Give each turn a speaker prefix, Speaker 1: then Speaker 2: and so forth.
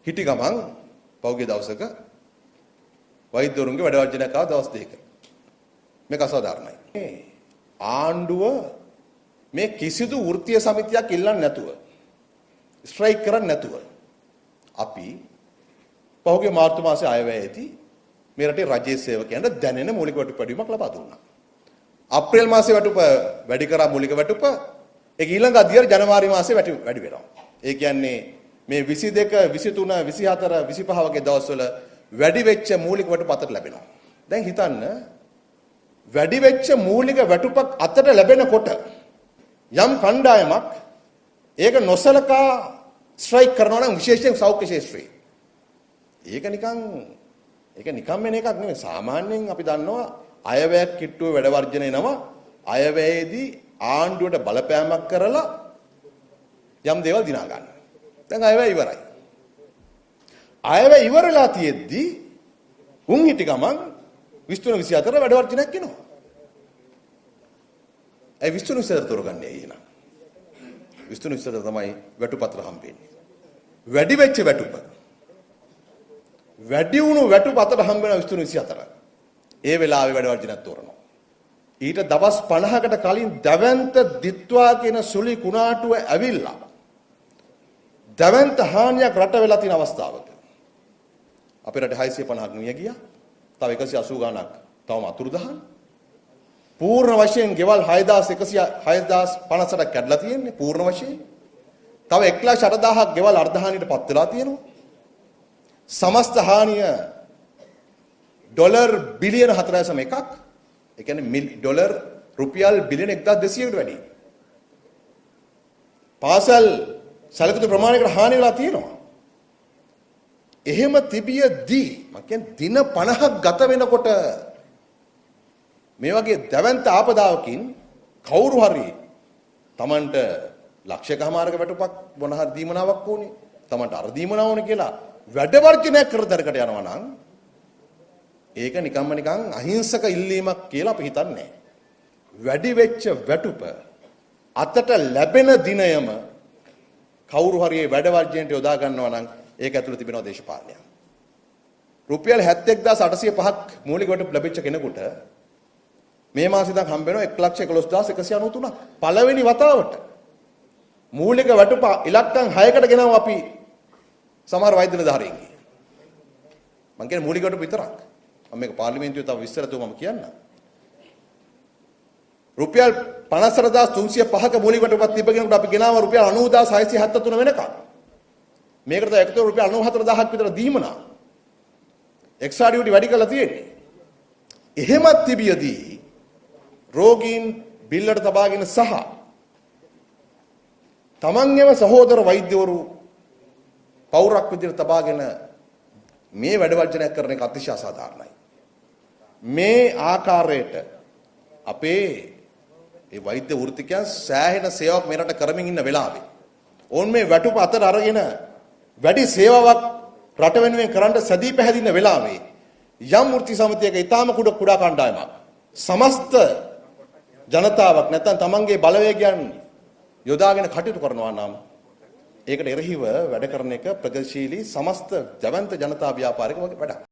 Speaker 1: හිටි ගමන් පෞගේ දවසක වෛද්‍යවරුන්ගේ වැඩ වර්ජනයක් ආව දවස් දෙකක. මේක අසාධාරණයි. ආණ්ඩුව මේ කිසිදු වෘත්තීය සමිතියක් ඉල්ලන්නේ නැතුව ස්ට්‍රයික් කරන්නේ නැතුව අපි පෞගේ මාර්තු මාසයේ අයවැයේදී මේ රටේ රජයේ සේවකයන්ට දැනෙන මූලික වටුපැඩීමක් ලබා දුන්නා. අප්‍රේල් මාසයේ වටුප වැඩි කරා මූලික වටුප ඒක ඊළඟ අදියර ජනවාරි මාසයේ වැඩි වෙනවා. ඒ කියන්නේ මේ 22 23 24 25 වගේ දවස්වල වැඩි වෙච්ච මූලික වටුප අතට ලැබෙනවා. දැන් හිතන්න වැඩි වෙච්ච මූලික වටුපක් අතට ලැබෙනකොට යම් කණ්ඩායමක් ඒක නොසලකා ස්ට්‍රයික් කරනවා නම් විශේෂයෙන් සෞඛ්‍ය ශාස්ත්‍රයේ ඒක නිකම් වෙන එකක් නෙමෙයි. සාමාන්‍යයෙන් අපි දන්නවා අයවැයක් කිට්ටුව වැඩ වර්ජන එනවා අයවැයේදී ආණ්ඩුවට බලපෑමක් කරලා යම් දේවල් දිනා ගන්න. දැන් අයවැය ඉවරයි. අයවැය ඉවරලා තියෙද්දි උන් හිටි ගමන් 23 24 වැඩ වර්ජනයක් එනවා. ඒ 23 24 තෝරගන්නේ එහෙනම් 23 24 තමයි වැටුපත්‍ර හම්බෙන්නේ. වැඩි වෙච්ච වැටුප වැඩි වුණු වැටුප අතර හම්බ වෙන 23 24 ඒ වෙලාවේ වැඩ වර්ජනයක් තෝරනවා. ඊට දවස් 50කට කලින් දවැන්ත දිත්වා කියන සුළි කුණාටුව ඇවිල්ලා දවැන්ත හානියක් රට වෙලා තියෙන අවස්ථාවක අපේ රටේ 650ක් මිය ගියා. තව 180 ගණක් තවම අතුරුදහන්. පූර්ණ වශයෙන් ගෙවල් 6150ක් කැඩලා තියෙන්නේ පූර්ණ වශයෙන්. තව 1,80,000ක් ගෙවල් අර්ධහානියට පත් වෙලා තියෙනවා. සමස්ත හානිය ඩොලර් බිලියන 4.1ක්. ඒ කියන්නේ ඩොලර් රුපියල් බිලියන 1200කට වැඩි. පාසල් සැලකුණු ප්‍රමාණයකට හානි වෙලා තියෙනවා. එහෙම තිබියදී මම කියන්නේ දින 50ක් ගත වෙනකොට මේ වගේ දැවැන්ත ආපදාවකින් කවුරු හරි Tamanට ලක්ෂයකමාරක වැටුපක් මොන හරි දීමනාවක් ඕනේ. Tamanට අර දීමනාව ඕනේ කියලා වැඩ වර්ජනයක් කර දරකට යනවා නම් ඒක නිකන් අහිංසක ඉල්ලීමක් කියලා අපි හිතන්නේ. වැඩි වෙච්ච වැටුප අතට ලැබෙන දිනයම කවුරු හරි වැඩ වර්ජනයට යොදා ගන්නවා නම් ඒක ඇතුළේ තිබෙනවා දේශපාලනයක්. රුපියල් 71805ක් මූලික වැටුප ලැබිච්ච කෙනෙකුට මේ මාසෙ ඉඳන් හම්බ වෙනවා 111193ක්. පළවෙනි වතාවට මූලික වැටුප ඉලක්කම් 6කට ගෙනව අපි සමහර වෛද්‍ය නිලධාරීන්ගේ. මම කියන්නේ මූලික වැටුප විතරක්. මම මේක පාර්ලිමේන්තුවේ තව විස්තරතුව මම කියන්නම්. රුපියල් 54305ක මූලික වැටුපක් තිබගෙනකොට අපි ගෙනාව රුපියල් 90673 වෙනකම්. මේකට තව එකතු රුපියල් 94000ක් විතර දීමනා. එක්ස්ට්‍රා ඩියුටි වැඩි කරලා තියෙන්නේ. එහෙමත් තිබියදී රෝගීන් බිල්ලට තබාගෙන සහ තමන්ගේම සහෝදර වෛද්‍යවරු පෞරක් විදිහට තබාගෙන මේ වැඩ වර්ජනයක් කරන එක අතිශය අසාධාරණයි. මේ ආකාරයට අපේ ඒ වෛද්‍ය වෘත්තිකයන් සෑහෙන සේවාවක් මේ රට කරමින් ඉන්න වෙලාවේ ඕන් මේ වැටුප අතර අරගෙන වැඩි සේවාවක් රට වෙනුවෙන් කරන්න සැදී පැහැදින වෙලාවේ යම් වෘත්ති සමිතියක ඊටාම කුඩා කණ්ඩායමක් සමස්ත ජනතාවක් නැත්නම් තමන්ගේ බලවේගයන් යොදාගෙන කටයුතු කරනවා නම් ඒකට එරෙහිව වැඩ කරන එක ප්‍රගතිශීලී සමස්ත ජවන්ත ජනතා ව්‍යාපාරික වගේ වැඩක්.